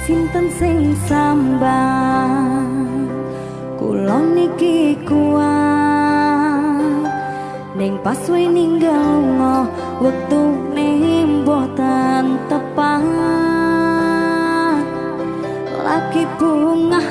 Sinten sing sambang kula niki kuat ning pas we ninggal lunga wektune mboten tepat lagi bunga